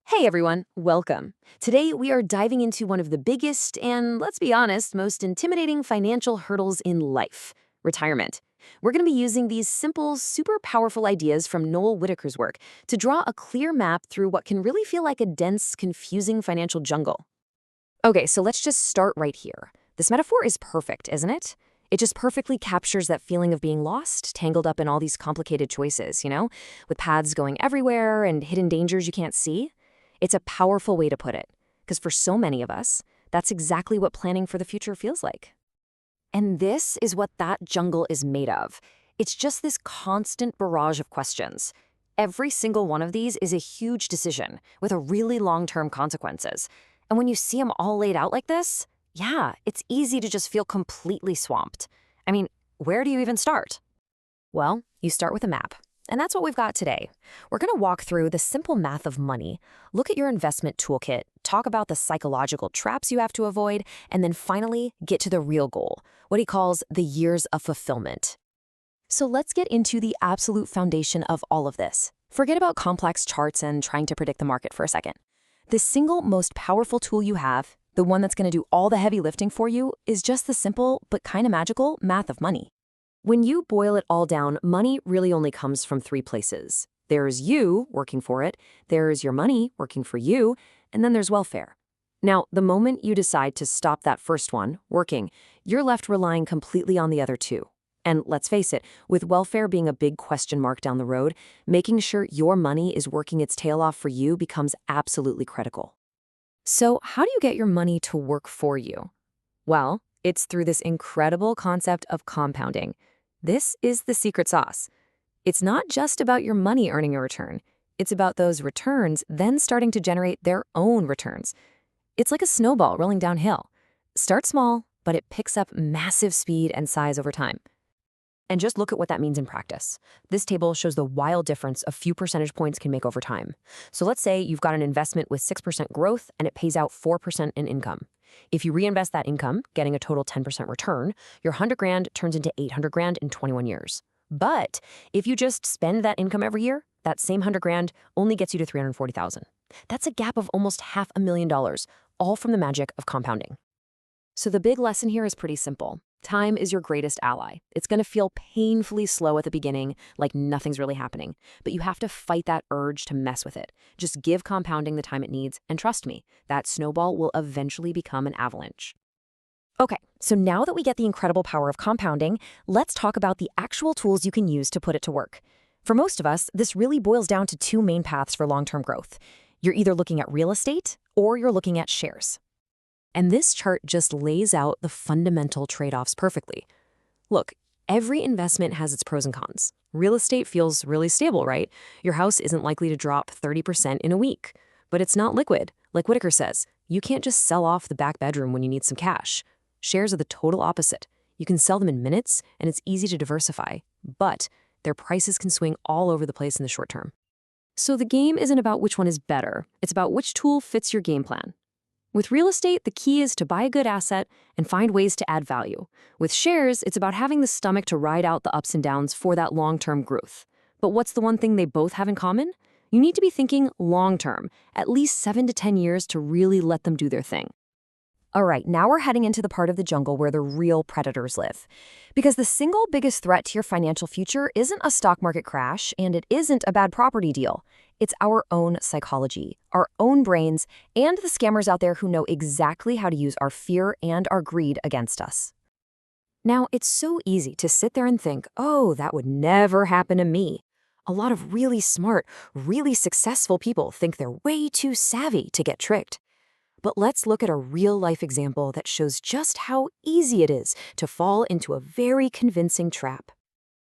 Hey everyone, welcome. Today we are diving into one of the biggest and, let's be honest, most intimidating financial hurdles in life: retirement. We're going to be using these simple, super powerful ideas from Noel Whittaker's work to draw a clear map through what can really feel like a dense, confusing financial jungle. Okay, so let's just start right here. This metaphor is perfect, isn't it? It just perfectly captures that feeling of being lost, tangled up in all these complicated choices, with paths going everywhere and hidden dangers you can't see. It's a powerful way to put it, because for so many of us, that's exactly what planning for the future feels like. And this is what that jungle is made of. It's just this constant barrage of questions. Every single one of these is a huge decision with a really long-term consequences. And when you see them all laid out like this, yeah, it's easy to just feel completely swamped. I mean, where do you even start? Well, you start with a map. And that's what we've got today. We're going to walk through the simple math of money, look at your investment toolkit, talk about the psychological traps you have to avoid, and then finally get to the real goal, what he calls the years of fulfillment. So let's get into the absolute foundation of all of this. Forget about complex charts and trying to predict the market for a second. The single most powerful tool you have, the one that's going to do all the heavy lifting for you, is just the simple but kind of magical math of money. When you boil it all down, money really only comes from three places. There's you working for it, there's your money working for you, and then there's welfare. Now, the moment you decide to stop that first one, working, you're left relying completely on the other two. And let's face it, with welfare being a big question mark down the road, making sure your money is working its tail off for you becomes absolutely critical. So, how do you get your money to work for you? Well, it's through this incredible concept of compounding. This is the secret sauce. It's not just about your money earning a return. It's about those returns then starting to generate their own returns. It's like a snowball rolling downhill. Start small, but it picks up massive speed and size over time. And just look at what that means in practice. This table shows the wild difference a few percentage points can make over time. So let's say you've got an investment with 6% growth and it pays out 4% in income. If you reinvest that income, getting a total 10% return, your 100 grand turns into 800 grand in 21 years. But if you just spend that income every year, that same 100 grand only gets you to 340,000. That's a gap of almost $500,000, all from the magic of compounding. So the big lesson here is pretty simple. Time is your greatest ally. It's going to feel painfully slow at the beginning, like nothing's really happening. But you have to fight that urge to mess with it. Just give compounding the time it needs, and trust me, that snowball will eventually become an avalanche. Okay, so now that we get the incredible power of compounding, let's talk about the actual tools you can use to put it to work. For most of us, this really boils down to two main paths for long-term growth. You're either looking at real estate or you're looking at shares. And this chart just lays out the fundamental trade-offs perfectly. Look, every investment has its pros and cons. Real estate feels really stable, right? Your house isn't likely to drop 30% in a week. But it's not liquid. Like Whittaker says, you can't just sell off the back bedroom when you need some cash. Shares are the total opposite. You can sell them in minutes, and it's easy to diversify. But their prices can swing all over the place in the short term. So the game isn't about which one is better. It's about which tool fits your game plan. With real estate, the key is to buy a good asset and find ways to add value. With shares, it's about having the stomach to ride out the ups and downs for that long-term growth. But what's the one thing they both have in common? You need to be thinking long-term, at least 7 to 10 years to really let them do their thing. All right, now we're heading into the part of the jungle where the real predators live. Because the single biggest threat to your financial future isn't a stock market crash, and it isn't a bad property deal. It's our own psychology, our own brains, and the scammers out there who know exactly how to use our fear and our greed against us. Now, it's so easy to sit there and think, oh, that would never happen to me. A lot of really smart, really successful people think they're way too savvy to get tricked. But let's look at a real-life example that shows just how easy it is to fall into a very convincing trap.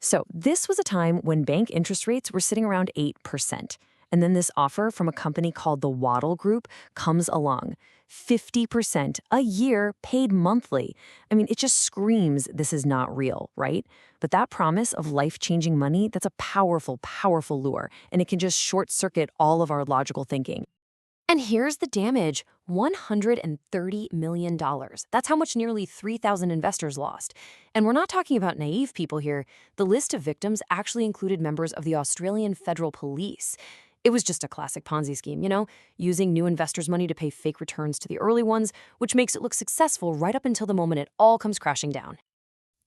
So this was a time when bank interest rates were sitting around 8%. And then this offer from a company called the Waddle Group comes along. 50% a year paid monthly. I mean, it just screams this is not real, right? But that promise of life-changing money, that's a powerful, powerful lure, and it can just short-circuit all of our logical thinking. And here's the damage: $130 million. That's how much nearly 3,000 investors lost. And we're not talking about naive people here. The list of victims actually included members of the Australian Federal Police. It was just a classic Ponzi scheme, using new investors' money to pay fake returns to the early ones, which makes it look successful right up until the moment it all comes crashing down.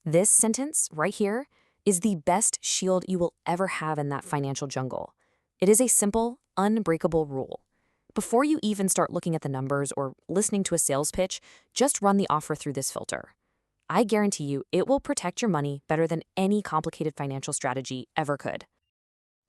This sentence right here is the best shield you will ever have in that financial jungle. It is a simple, unbreakable rule. Before you even start looking at the numbers or listening to a sales pitch, just run the offer through this filter. I guarantee you it will protect your money better than any complicated financial strategy ever could.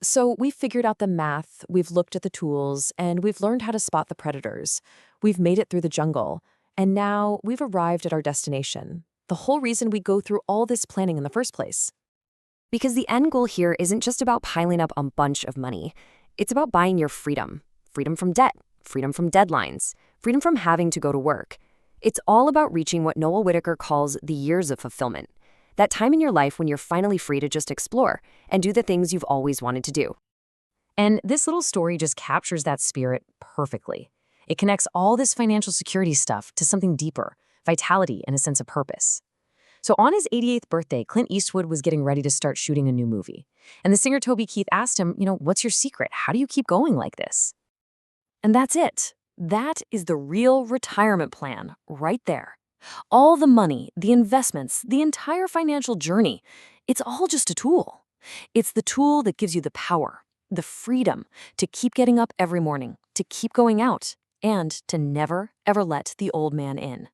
So we've figured out the math, we've looked at the tools, and we've learned how to spot the predators. We've made it through the jungle, and now we've arrived at our destination. The whole reason we go through all this planning in the first place. Because the end goal here isn't just about piling up a bunch of money. It's about buying your freedom. Freedom from debt, freedom from deadlines, freedom from having to go to work. It's all about reaching what Noel Whittaker calls the years of fulfillment. That time in your life when you're finally free to just explore and do the things you've always wanted to do. And this little story just captures that spirit perfectly. It connects all this financial security stuff to something deeper, vitality and a sense of purpose. So on his 88th birthday, Clint Eastwood was getting ready to start shooting a new movie. And the singer Toby Keith asked him, what's your secret? How do you keep going like this? And that's it. That is the real retirement plan right there. All the money, the investments, the entire financial journey, it's all just a tool. It's the tool that gives you the power, the freedom to keep getting up every morning, to keep going out, and to never, ever let the old man in.